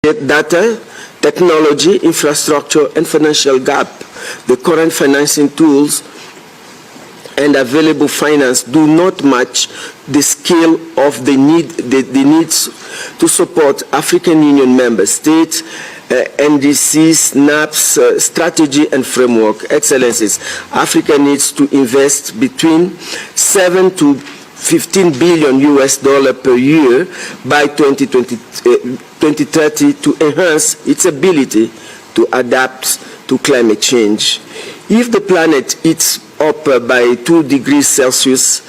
data, technology, infrastructure, and financial gap. The current financing tools and available finance do not match the scale of the needs to support African Union member states, NDC's, NAP's strategy and framework. Excellencies, Africa needs to invest between 7 to 15 billion US dollar per year by 2030 to enhance its ability to adapt to climate change. If the planet heats up by 2 degrees Celsius,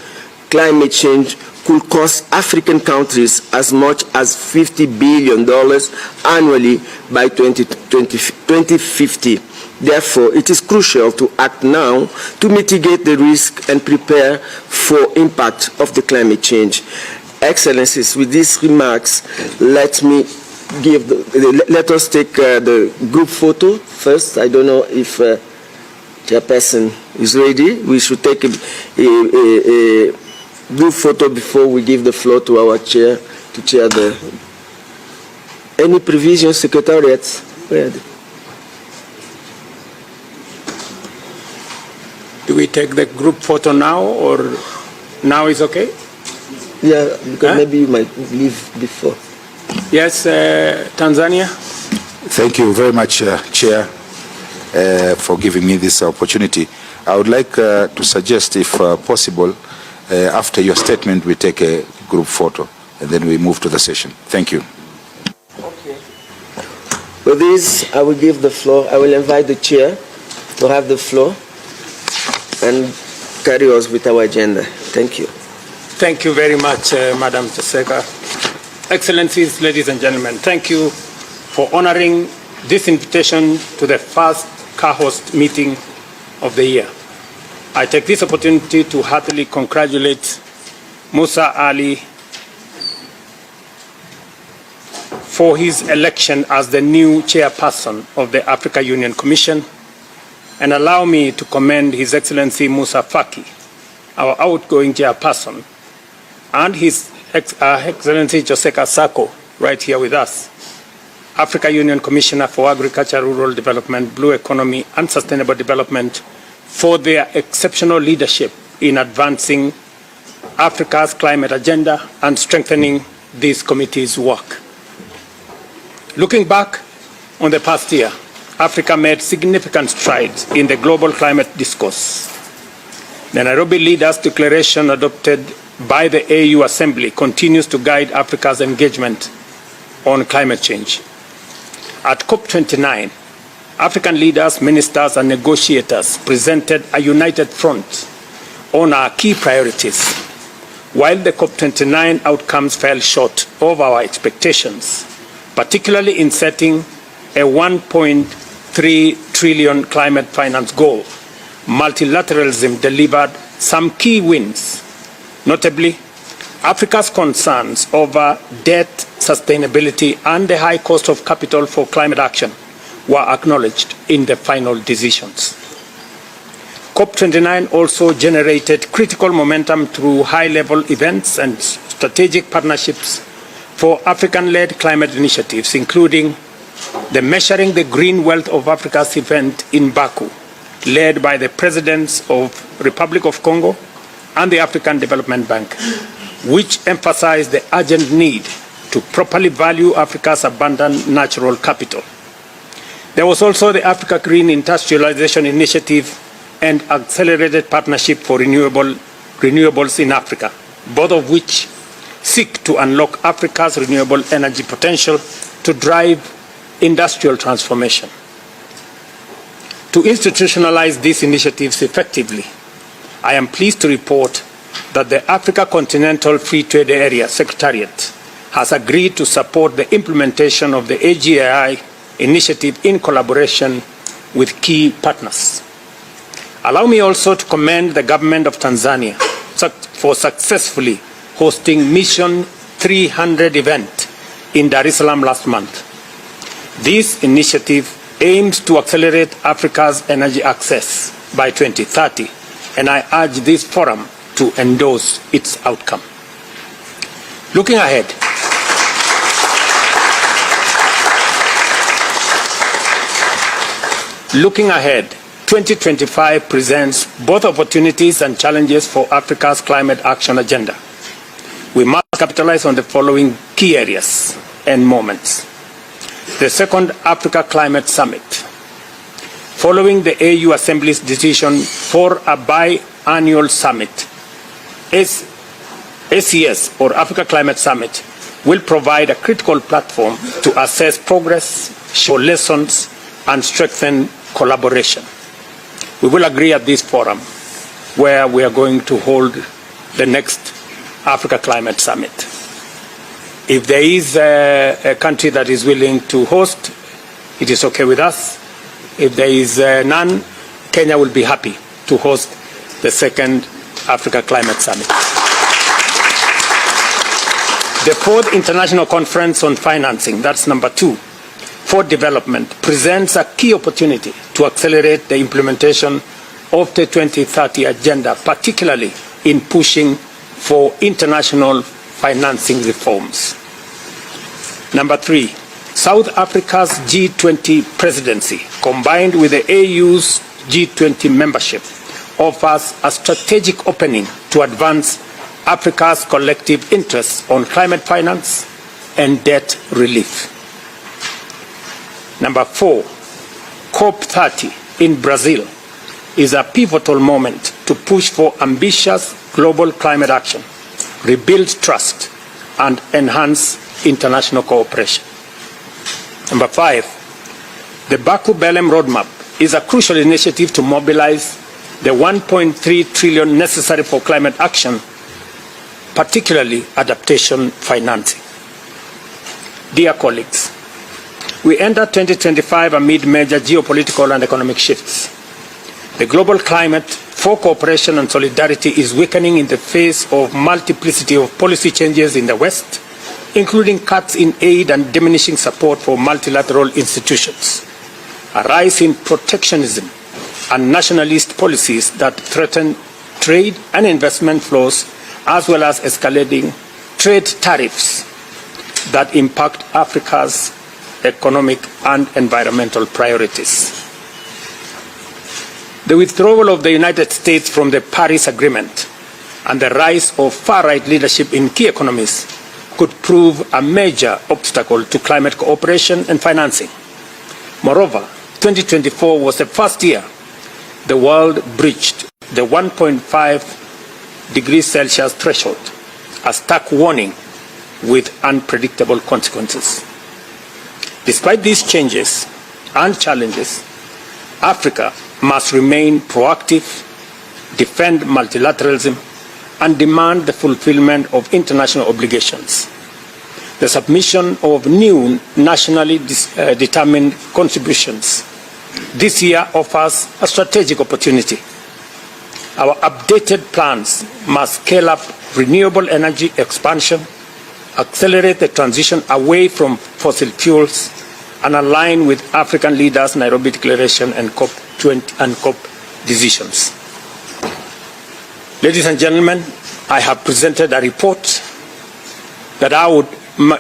climate change could cost African countries as much as $50 billion annually by 2050. Therefore, it is crucial to act now to mitigate the risk and prepare for impact of the climate change. Excellencies, with these remarks, let us take the group photo first. I don't know if chairperson is ready. We should take a group photo before we give the floor to our chair to chair the. Any provision, secretariats? Do we take the group photo now, or now is okay? Yeah, because maybe you might leave before. Yes, Tanzania. Thank you very much, Chair, for giving me this opportunity. I would like to suggest, if possible, after your statement, we take a group photo, and then we move to the session. Thank you. Okay. With this, I will give the floor. I will invite the chair to have the floor and carry us with our agenda. Thank you. Thank you very much, Madam Tseka. Excellencies, ladies and gentlemen, thank you for honoring this invitation to the first CAHOST meeting of the year. I take this opportunity to heartily congratulate Musa Ali for his election as the new chairperson of the Africa Union Commission, and allow me to commend His Excellency Musa Faki, our outgoing chairperson, and His Excellency Joseka Sako, right here with us, Africa Union Commissioner for Agriculture, Rural Development, Blue Economy, and Sustainable Development, for their exceptional leadership in advancing Africa's climate agenda and strengthening this committee's work. Looking back on the past year, Africa made significant strides in the global climate discourse. The Nairobi Leaders' Declaration adopted by the AU Assembly continues to guide Africa's engagement on climate change. At COP29, African leaders, ministers, and negotiators presented a united front on our key priorities. While the COP29 outcomes fell short of our expectations, particularly in setting a 1.3 trillion climate finance goal, multilateralism delivered some key wins. Notably, Africa's concerns over debt sustainability and the high cost of capital for climate action were acknowledged in the final decisions. COP29 also generated critical momentum through high-level events and strategic partnerships for African-led climate initiatives, including the Measuring the Green Wealth of Africa's event in Baku, led by the presidents of Republic of Congo and the African Development Bank, which emphasized the urgent need to properly value Africa's abundant natural capital. There was also the Africa Green Industrialization Initiative and Accelerated Partnership for Renewables in Africa, both of which seek to unlock Africa's renewable energy potential to drive industrial transformation. To institutionalize these initiatives effectively, I am pleased to report that the Africa Continental Free Trade Area Secretariat has agreed to support the implementation of the AJAABU initiative in collaboration with key partners. Allow me also to commend the government of Tanzania for successfully hosting Mission 300 event in Dar es Salaam last month. This initiative aims to accelerate Africa's energy access by 2030, and I urge this forum to endorse its outcome. Looking ahead, Looking ahead, 2025 presents both opportunities and challenges for Africa's climate action agenda. We must capitalize on the following key areas and moments. The second Africa Climate Summit. Following the AU Assembly's decision for a biannual summit, ACS, or Africa Climate Summit, will provide a critical platform to assess progress, show lessons, and strengthen collaboration. We will agree at this forum where we are going to hold the next Africa Climate Summit. If there is a country that is willing to host, it is okay with us. If there is none, Kenya will be happy to host the second Africa Climate Summit. The fourth International Conference on Financing, that's number 2, for development, presents a key opportunity to accelerate the implementation of the 2030 agenda, particularly in pushing for international financing reforms. Number 3, South Africa's G20 presidency, combined with the AU's G20 membership, offers a strategic opening to advance Africa's collective interests on climate finance and debt relief. Number 4, COP30 in Brazil is a pivotal moment to push for ambitious global climate action, rebuild trust, and enhance international cooperation. Number 5, the Baku-Belém Roadmap is a crucial initiative to mobilize the 1.3 trillion necessary for climate action, particularly adaptation financing. Dear colleagues, we enter 2025 amid major geopolitical and economic shifts. The global climate for cooperation and solidarity is weakening in the face of multiplicity of policy changes in the West, including cuts in aid and diminishing support for multilateral institutions, a rise in protectionism and nationalist policies that threaten trade and investment flows, as well as escalating trade tariffs that impact Africa's economic and environmental priorities. The withdrawal of the United States from the Paris Agreement and the rise of far-right leadership in key economies could prove a major obstacle to climate cooperation and financing. Moreover, 2024 was the first year the world breached the 1.5 degrees Celsius threshold, a stark warning with unpredictable consequences. Despite these changes and challenges, Africa must remain proactive, defend multilateralism, and demand the fulfillment of international obligations. The submission of new nationally determined contributions this year offers a strategic opportunity. Our updated plans must scale up renewable energy expansion, accelerate the transition away from fossil fuels, and align with African leaders' Nairobi Declaration and COP20 and COP decisions. Ladies and gentlemen, I have presented a report that I would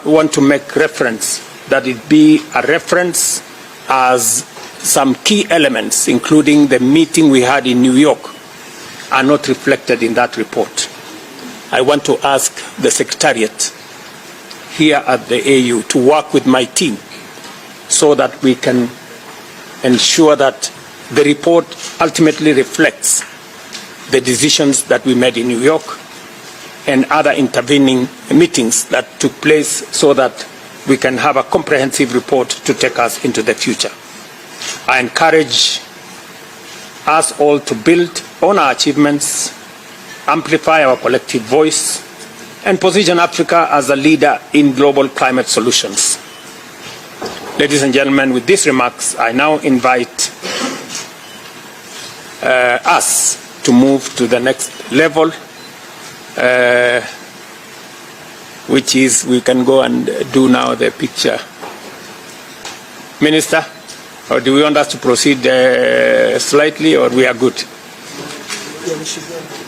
want to make reference, that it be a reference as some key elements, including the meeting we had in New York, are not reflected in that report. I want to ask the Secretariat here at the AU to work with my team so that we can ensure that the report ultimately reflects the decisions that we made in New York and other intervening meetings that took place, so that we can have a comprehensive report to take us into the future. I encourage us all to build on our achievements, amplify our collective voice, and position Africa as a leader in global climate solutions. Ladies and gentlemen, with these remarks, I now invite us to move to the next level, which is, we can go and do now the picture. Minister, or do we want us to proceed slightly, or we are good? Yeah, we should go.